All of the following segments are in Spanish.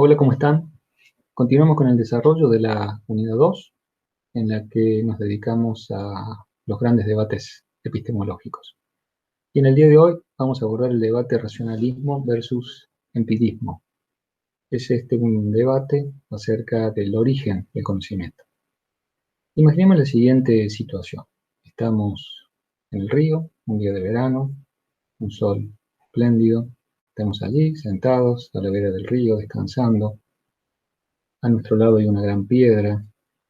Hola, ¿cómo están? Continuamos con el desarrollo de la unidad 2, en la que nos dedicamos a los grandes debates epistemológicos. Y en el día de hoy vamos a abordar el debate racionalismo versus empirismo. Es un debate acerca del origen del conocimiento. Imaginemos la siguiente situación. Estamos en el río, un día de verano, un sol espléndido. Estamos allí, sentados a la vera del río, descansando. A nuestro lado hay una gran piedra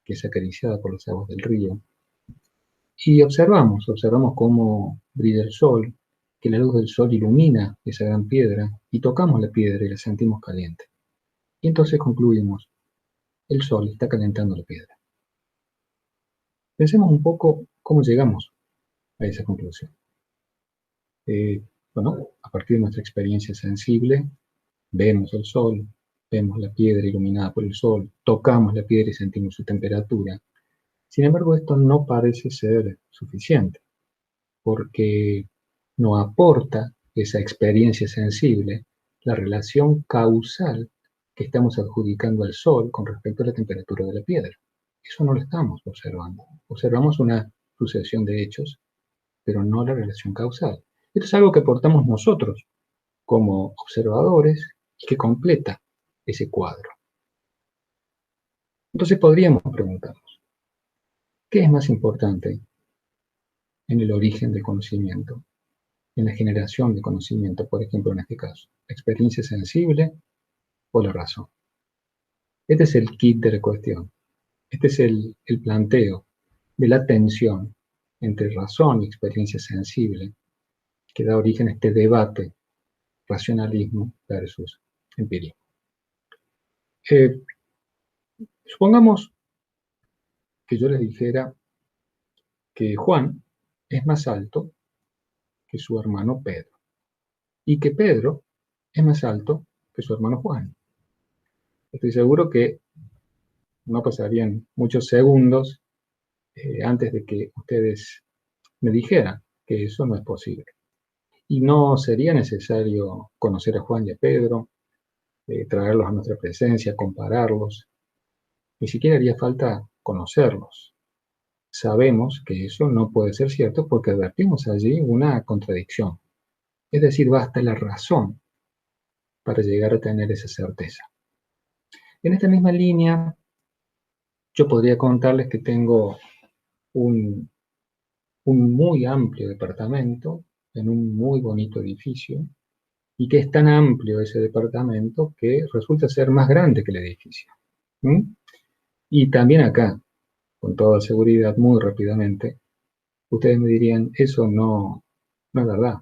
que es acariciada por las aguas del río. Y observamos cómo brilla el sol, que la luz del sol ilumina esa gran piedra, y tocamos la piedra y la sentimos caliente. Y entonces concluimos, el sol está calentando la piedra. Pensemos un poco cómo llegamos a esa conclusión. Eh, a partir de nuestra experiencia sensible, vemos el sol, vemos la piedra iluminada por el sol, tocamos la piedra y sentimos su temperatura. Sin embargo, esto no parece ser suficiente, porque no aporta esa experiencia sensible la relación causal que estamos adjudicando al Sol con respecto a la temperatura de la piedra. Eso no lo estamos observando. Observamos una sucesión de hechos, pero no la relación causal. Esto es algo que aportamos nosotros como observadores y que completa ese cuadro. Entonces podríamos preguntarnos, ¿qué es más importante en el origen del conocimiento? En la generación de conocimiento, por ejemplo, en este caso, experiencia sensible o la razón. Este es el kit de la cuestión. Este es el planteo de la tensión entre razón y experiencia sensible que da origen a este debate racionalismo versus empirismo. Eh, Supongamos que yo les dijera que Juan es más alto que su hermano Pedro y que Pedro es más alto que su hermano Juan. Estoy seguro que no pasarían muchos segundos antes de que ustedes me dijeran que eso no es posible. Y no sería necesario conocer a Juan y a Pedro, traerlos a nuestra presencia, compararlos. Ni siquiera haría falta conocerlos. Sabemos que eso no puede ser cierto porque advertimos allí una contradicción. Es decir, basta la razón para llegar a tener esa certeza. En esta misma línea, yo podría contarles que tengo un muy amplio departamento en un muy bonito edificio y que es tan amplio ese departamento que resulta ser más grande que el edificio. ¿Mm? Y también acá, con toda seguridad, muy rápidamente, ustedes me dirían, eso no es verdad.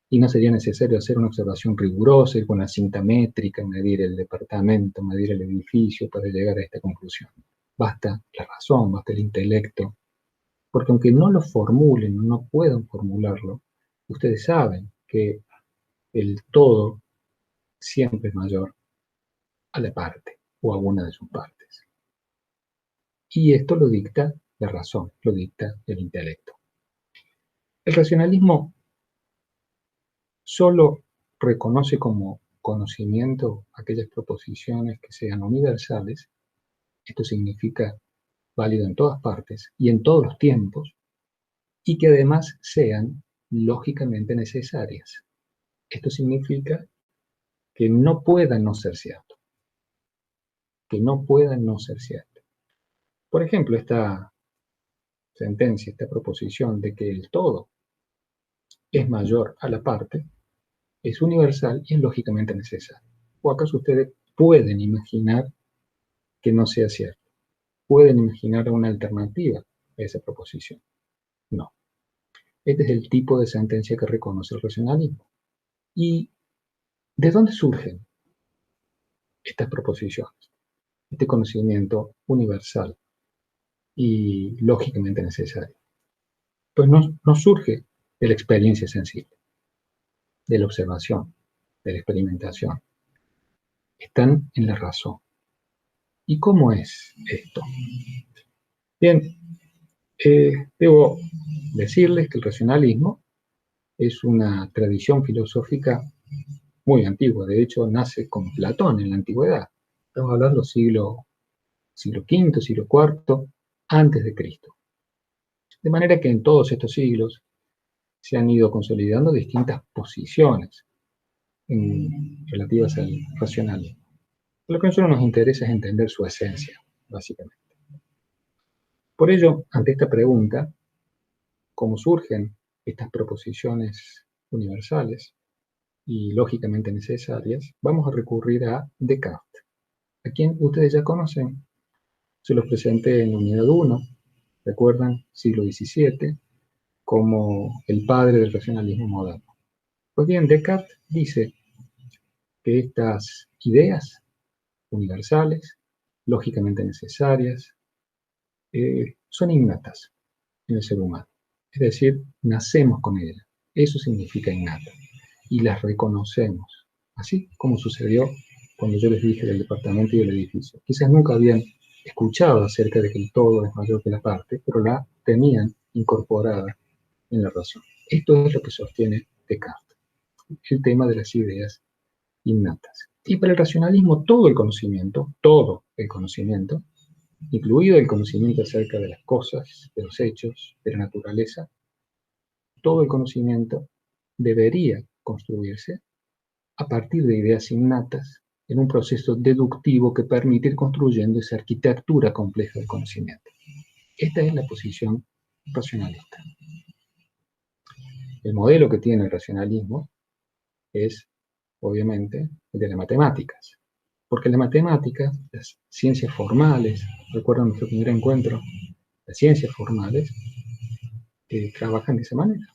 Y no sería necesario hacer una observación rigurosa, ir con una cinta métrica, medir el departamento, medir el edificio para llegar a esta conclusión. Basta la razón, basta el intelecto, porque aunque no lo formulen, no puedan formularlo, ustedes saben que el todo siempre es mayor a la parte o a una de sus partes. Y esto lo dicta la razón, lo dicta el intelecto. El racionalismo solo reconoce como conocimiento aquellas proposiciones que sean universales, esto significa válido en todas partes y en todos los tiempos, y que además sean lógicamente necesarias. Esto significa que no puedan no ser cierto, que no puedan no ser cierto. Por ejemplo, esta sentencia, esta proposición de que el todo es mayor a la parte, es universal y es lógicamente necesario. ¿O acaso ustedes pueden imaginar que no sea cierto? ¿Pueden imaginar una alternativa a esa proposición? No. Este es el tipo de sentencia que reconoce el racionalismo. ¿Y de dónde surgen estas proposiciones? Este conocimiento universal y lógicamente necesario. Pues no surge de la experiencia sensible, de la observación, de la experimentación. Están en la razón. ¿Y cómo es esto? Bien, debo decirles que el racionalismo es una tradición filosófica muy antigua. De hecho, nace con Platón en la antigüedad. Estamos hablando siglo V, siglo IV, antes de Cristo. De manera que en todos estos siglos se han ido consolidando distintas posiciones relativas al racionalismo. Lo que a nosotros nos interesa es entender su esencia, básicamente. Por ello, ante esta pregunta, ¿cómo surgen estas proposiciones universales y lógicamente necesarias? Vamos a recurrir a Descartes, a quien ustedes ya conocen. Se los presenté en Unidad 1, recuerdan, siglo XVII, como el padre del racionalismo moderno. Pues bien, Descartes dice que estas ideas universales, lógicamente necesarias, son innatas en el ser humano. Es decir, nacemos con ellas. Eso significa innata. Y las reconocemos, así como sucedió cuando yo les dije del departamento y del edificio. Quizás nunca habían escuchado acerca de que el todo es mayor que la parte, pero la tenían incorporada en la razón. Esto es lo que sostiene Descartes, el tema de las ideas innatas. Y para el racionalismo, todo el conocimiento, incluido el conocimiento acerca de las cosas, de los hechos, de la naturaleza, todo el conocimiento debería construirse a partir de ideas innatas en un proceso deductivo que permite ir construyendo esa arquitectura compleja del conocimiento. Esta es la posición racionalista. El modelo que tiene el racionalismo es, obviamente, el de las matemáticas. Porque las matemáticas, las ciencias formales, recuerdan nuestro primer encuentro, las ciencias formales trabajan de esa manera,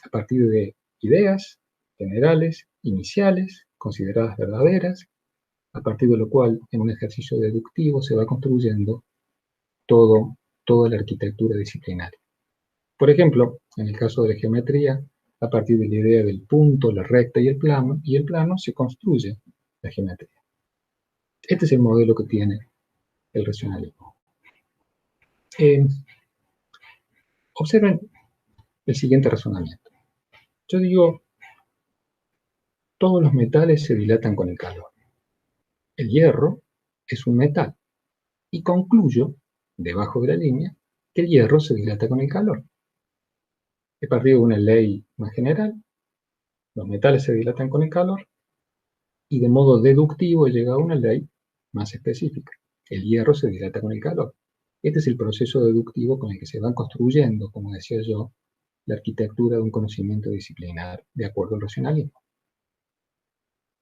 a partir de ideas generales, iniciales, consideradas verdaderas, a partir de lo cual, en un ejercicio deductivo, se va construyendo toda la arquitectura disciplinaria. Por ejemplo, en el caso de la geometría, a partir de la idea del punto, la recta y el plano se construye la geometría. Este es el modelo que tiene el racionalismo. Observen el siguiente razonamiento. Yo digo, todos los metales se dilatan con el calor. El hierro es un metal. Y concluyo, debajo de la línea, que el hierro se dilata con el calor. He partido de una ley más general, los metales se dilatan con el calor, y de modo deductivo he llegado a una ley más específica. El hierro se dilata con el calor. Este es el proceso deductivo con el que se van construyendo, como decía yo, la arquitectura de un conocimiento disciplinar de acuerdo al racionalismo.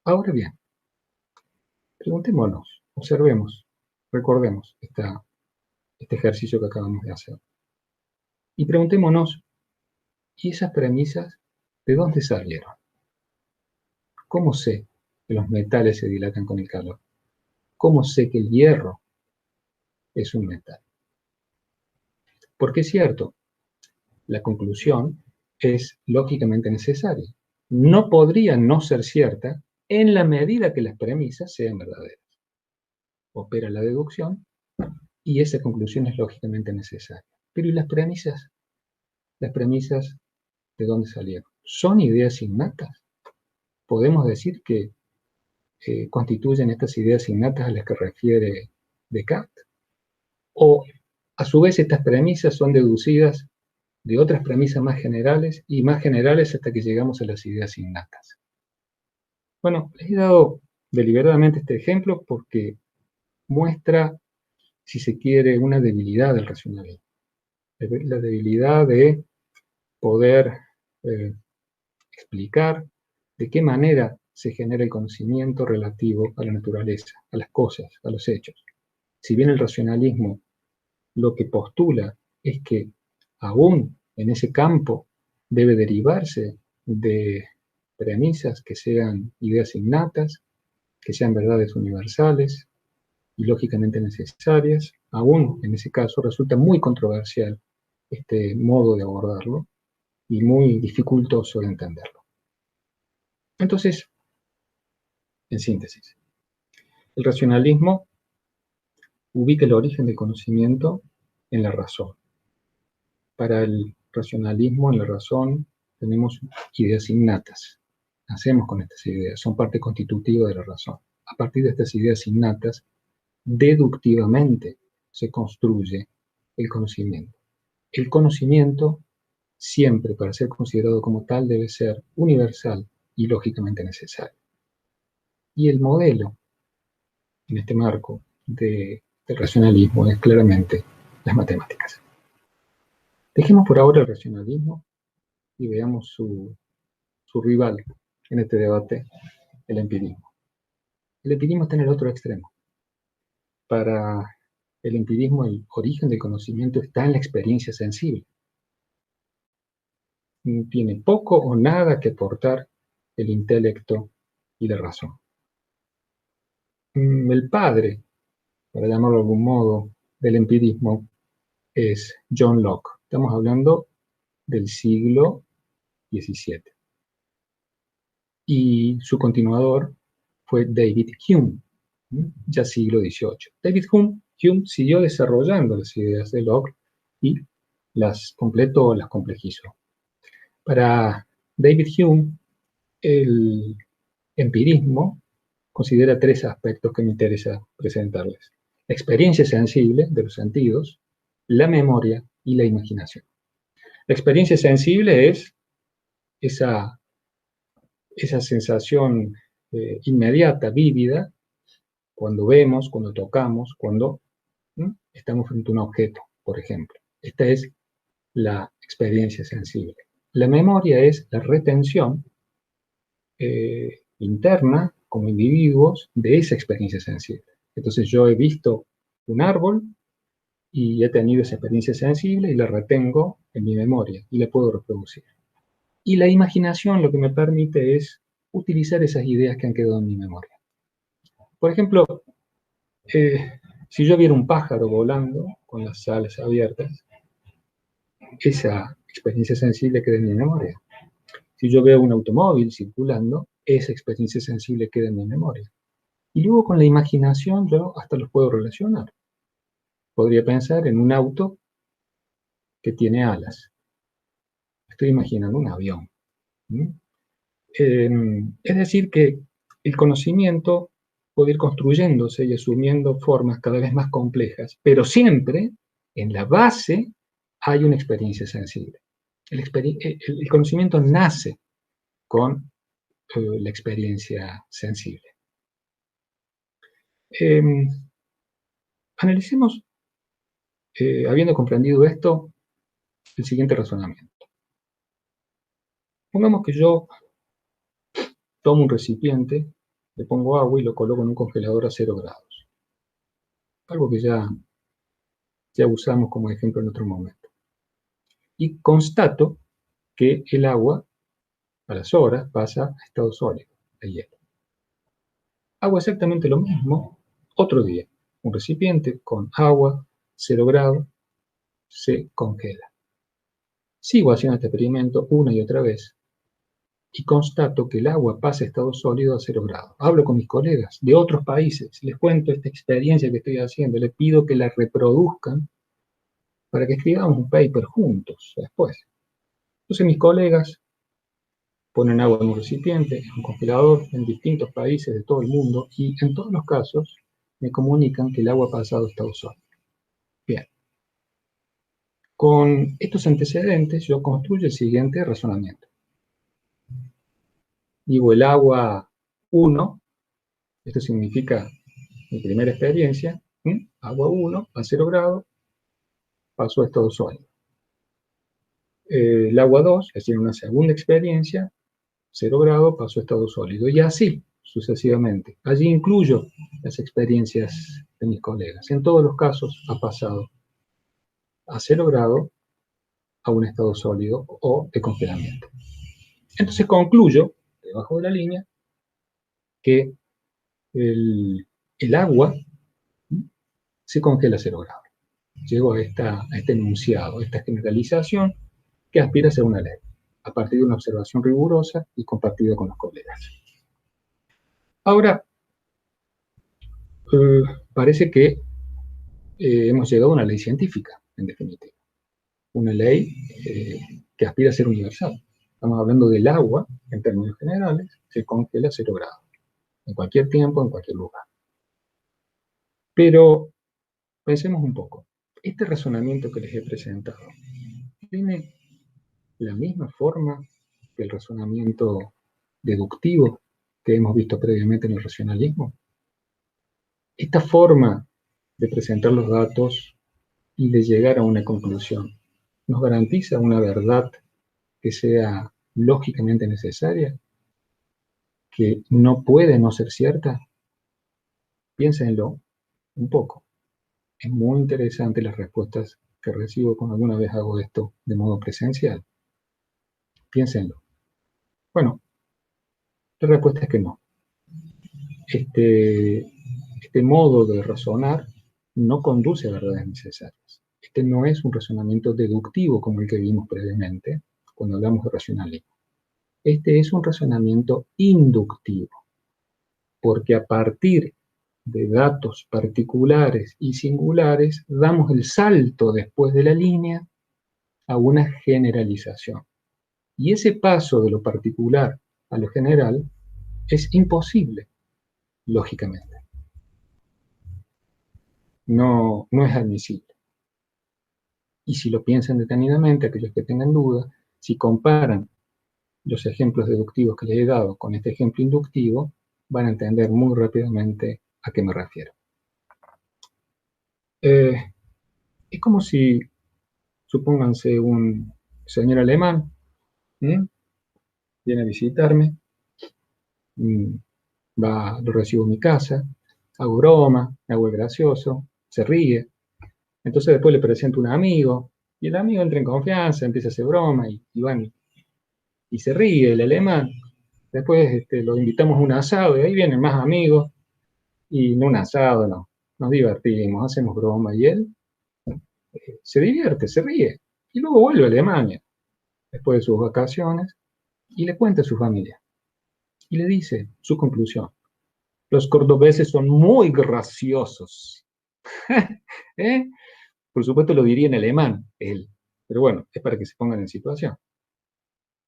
Ahora bien, preguntémonos, observemos, recordemos este ejercicio que acabamos de hacer. Y preguntémonos, ¿y esas premisas de dónde salieron? ¿Cómo sé que los metales se dilatan con el calor? ¿Cómo sé que el hierro es un metal? Porque es cierto, la conclusión es lógicamente necesaria. No podría no ser cierta en la medida que las premisas sean verdaderas. Opera la deducción y esa conclusión es lógicamente necesaria. Pero ¿y las premisas? ¿Las premisas de dónde salieron? ¿Son ideas innatas? ¿Podemos decir que constituyen estas ideas innatas a las que refiere Descartes? ¿O a su vez estas premisas son deducidas de otras premisas más generales y más generales hasta que llegamos a las ideas innatas? Bueno, les he dado deliberadamente este ejemplo porque muestra, si se quiere, una debilidad del racionalismo. La debilidad de poder explicar de qué manera se genera el conocimiento relativo a la naturaleza, a las cosas, a los hechos. Si bien el racionalismo lo que postula es que aún en ese campo debe derivarse de premisas que sean ideas innatas, que sean verdades universales y lógicamente necesarias, aún en ese caso resulta muy controversial este modo de abordarlo y muy dificultoso de entenderlo. Entonces, en síntesis, el racionalismo ubica el origen del conocimiento en la razón. Para el racionalismo, en la razón, tenemos ideas innatas. Nacemos con estas ideas, son parte constitutiva de la razón. a partir de estas ideas innatas, deductivamente se construye el conocimiento. El conocimiento, siempre para ser considerado como tal, debe ser universal y lógicamente necesario. Y el modelo, en este marco del racionalismo, es claramente las matemáticas. Dejemos por ahora el racionalismo y veamos su rival en este debate, el empirismo. El empirismo está en el otro extremo. Para el empirismo, el origen del conocimiento está en la experiencia sensible. Tiene poco o nada que aportar el intelecto y la razón. El padre, para llamarlo de algún modo, del empirismo es John Locke. Estamos hablando del siglo XVII. Y su continuador fue David Hume, ya siglo XVIII. David Hume siguió desarrollando las ideas de Locke y las completó, las complejizó. Para David Hume, el empirismo considera tres aspectos que me interesa presentarles: la experiencia sensible de los sentidos, la memoria y la imaginación. La experiencia sensible es esa sensación inmediata, vívida, cuando vemos, cuando tocamos, cuando estamos frente a un objeto, por ejemplo. Esta es la experiencia sensible. La memoria es la retención interna, como individuos, de esa experiencia sensible. Entonces yo he visto un árbol y he tenido esa experiencia sensible y la retengo en mi memoria y la puedo reproducir. Y la imaginación lo que me permite es utilizar esas ideas que han quedado en mi memoria. Por ejemplo, si yo viera un pájaro volando con las alas abiertas, esa experiencia sensible queda en mi memoria. Si yo veo un automóvil circulando, esa experiencia sensible queda en mi memoria. Y luego con la imaginación yo hasta los puedo relacionar. Podría pensar en un auto que tiene alas. Estoy imaginando un avión. Es decir, que el conocimiento puede ir construyéndose y asumiendo formas cada vez más complejas, pero siempre en la base hay una experiencia sensible. El conocimiento nace con la experiencia sensible. Analicemos, habiendo comprendido esto, el siguiente razonamiento. Pongamos que yo tomo un recipiente, le pongo agua y lo coloco en un congelador a 0 grados. Algo que ya usamos como ejemplo en otro momento. Y constato que el agua, a las horas, pasa a estado sólido, a hielo. Hago exactamente lo mismo otro día. Un recipiente con agua, 0 grados, se congela. Sigo haciendo este experimento una y otra vez y constato que el agua pasa a estado sólido a 0 grados. Hablo con mis colegas de otros países, les cuento esta experiencia que estoy haciendo, les pido que la reproduzcan para que escribamos un paper juntos después. Entonces mis colegas ponen agua en un recipiente, en un congelador, en distintos países de todo el mundo, y en todos los casos me comunican que el agua ha pasado a estado sólido. Bien. Con estos antecedentes yo construyo el siguiente razonamiento. Digo, el agua 1, esto significa mi primera experiencia, agua 1 a 0 grados, pasó a estado sólido. El agua 2, es decir, una segunda experiencia, 0 grados, pasó a estado sólido, y así sucesivamente. Allí incluyo las experiencias de mis colegas. En todos los casos ha pasado a 0 grados a un estado sólido o de congelamiento. Entonces concluyo, debajo de la línea, que el agua se congela a 0 grados. Llego a este enunciado, a esta generalización que aspira a ser una ley, a partir de una observación rigurosa y compartida con los colegas. Ahora, parece que hemos llegado a una ley científica, en definitiva. Una ley que aspira a ser universal. Estamos hablando del agua, en términos generales, se congela a 0 grados. en cualquier tiempo, en cualquier lugar. Pero pensemos un poco. Este razonamiento que les he presentado tiene la misma forma que el razonamiento deductivo que hemos visto previamente en el racionalismo. Esta forma de presentar los datos y de llegar a una conclusión nos garantiza una verdad que sea lógicamente necesaria, que no puede no ser cierta. Piénsenlo un poco. Es muy interesante las respuestas que recibo cuando alguna vez hago esto de modo presencial. Piénsenlo. Bueno, la respuesta es que no. Este modo de razonar no conduce a verdades necesarias. Este no es un razonamiento deductivo como el que vimos previamente cuando hablamos de racionalismo. Este es un razonamiento inductivo, porque a partir de datos particulares y singulares damos el salto después de la línea a una generalización. Y ese paso de lo particular a lo general es imposible, lógicamente. No es admisible. Y si lo piensan detenidamente, aquellos que tengan duda, si comparan los ejemplos deductivos que les he dado con este ejemplo inductivo, van a entender muy rápidamente a qué me refiero. Es como si, supónganse, un señor alemán viene a visitarme, lo recibo en mi casa, hago broma, me hago el gracioso, se ríe. Entonces después le presento un amigo, y el amigo entra en confianza, empieza a hacer broma, y se ríe el alemán. Después lo invitamos a un asado, y ahí vienen más amigos, y en un asado nos divertimos, hacemos broma, y él se divierte, se ríe, y luego vuelve a Alemania, después de sus vacaciones, y le cuenta a su familia, y le dice su conclusión: los cordobeses son muy graciosos. ¿Eh? Por supuesto lo diría en alemán, él, pero bueno, es para que se pongan en situación.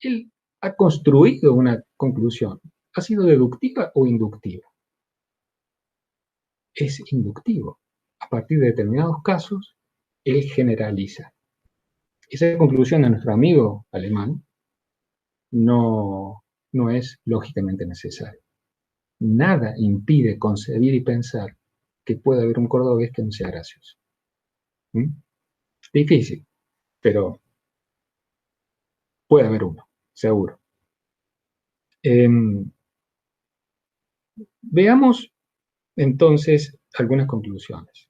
Él ha construido una conclusión. ¿Ha sido deductiva o inductiva? Es inductivo. A partir de determinados casos, él generaliza. Esa conclusión de nuestro amigo alemán no es lógicamente necesaria. Nada impide concebir y pensar que pueda haber un cordobés que no sea gracioso. ¿Mm? Difícil, pero puede haber uno, seguro. Veamos entonces algunas conclusiones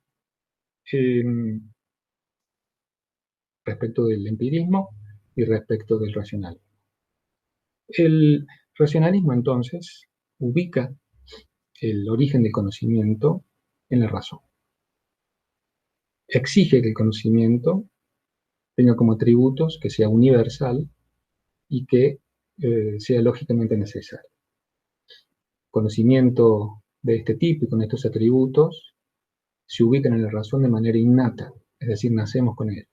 respecto del empirismo y respecto del racionalismo. El racionalismo entonces ubica el origen del conocimiento en la razón. Exige que el conocimiento tenga como atributos que sea universal y que sea lógicamente necesario. Conocimiento de este tipo y con estos atributos se ubican en la razón de manera innata, es decir, nacemos con ellos.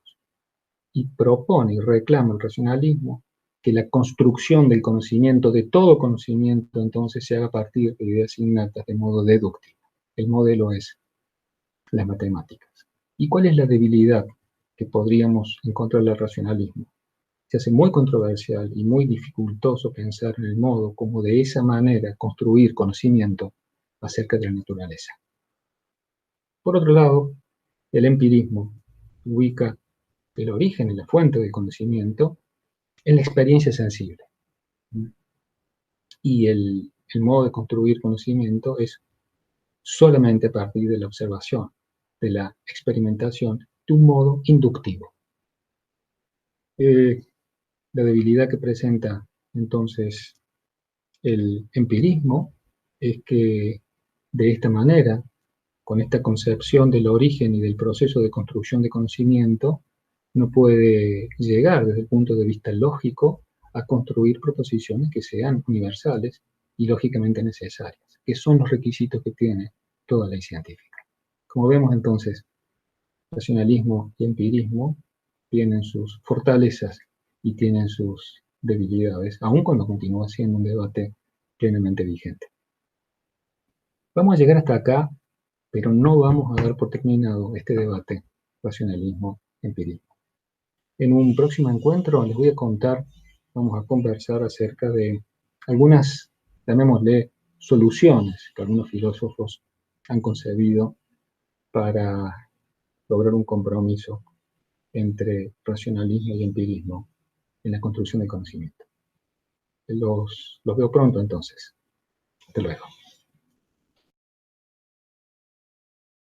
Y propone y reclama el racionalismo que la construcción del conocimiento, de todo conocimiento, entonces se haga a partir de ideas innatas de modo deductivo. El modelo es las matemáticas. ¿Y cuál es la debilidad que podríamos encontrar en el racionalismo? Se hace muy controversial y muy dificultoso pensar en el modo como de esa manera construir conocimiento acerca de la naturaleza. Por otro lado, el empirismo ubica el origen y la fuente del conocimiento en la experiencia sensible. Y el modo de construir conocimiento es solamente a partir de la observación, de la experimentación, de un modo inductivo. La debilidad que presenta entonces el empirismo es que de esta manera, con esta concepción del origen y del proceso de construcción de conocimiento, no puede llegar desde el punto de vista lógico a construir proposiciones que sean universales y lógicamente necesarias, que son los requisitos que tiene toda ley científica. Como vemos entonces, racionalismo y empirismo tienen sus fortalezas y tienen sus debilidades, aun cuando continúa siendo un debate plenamente vigente. Vamos a llegar hasta acá, pero no vamos a dar por terminado este debate, racionalismo-empirismo. En un próximo encuentro les voy a contar, vamos a conversar acerca de algunas, llamémosle, soluciones que algunos filósofos han concebido para lograr un compromiso entre racionalismo y empirismo en la construcción del conocimiento. Los veo pronto entonces. Hasta luego.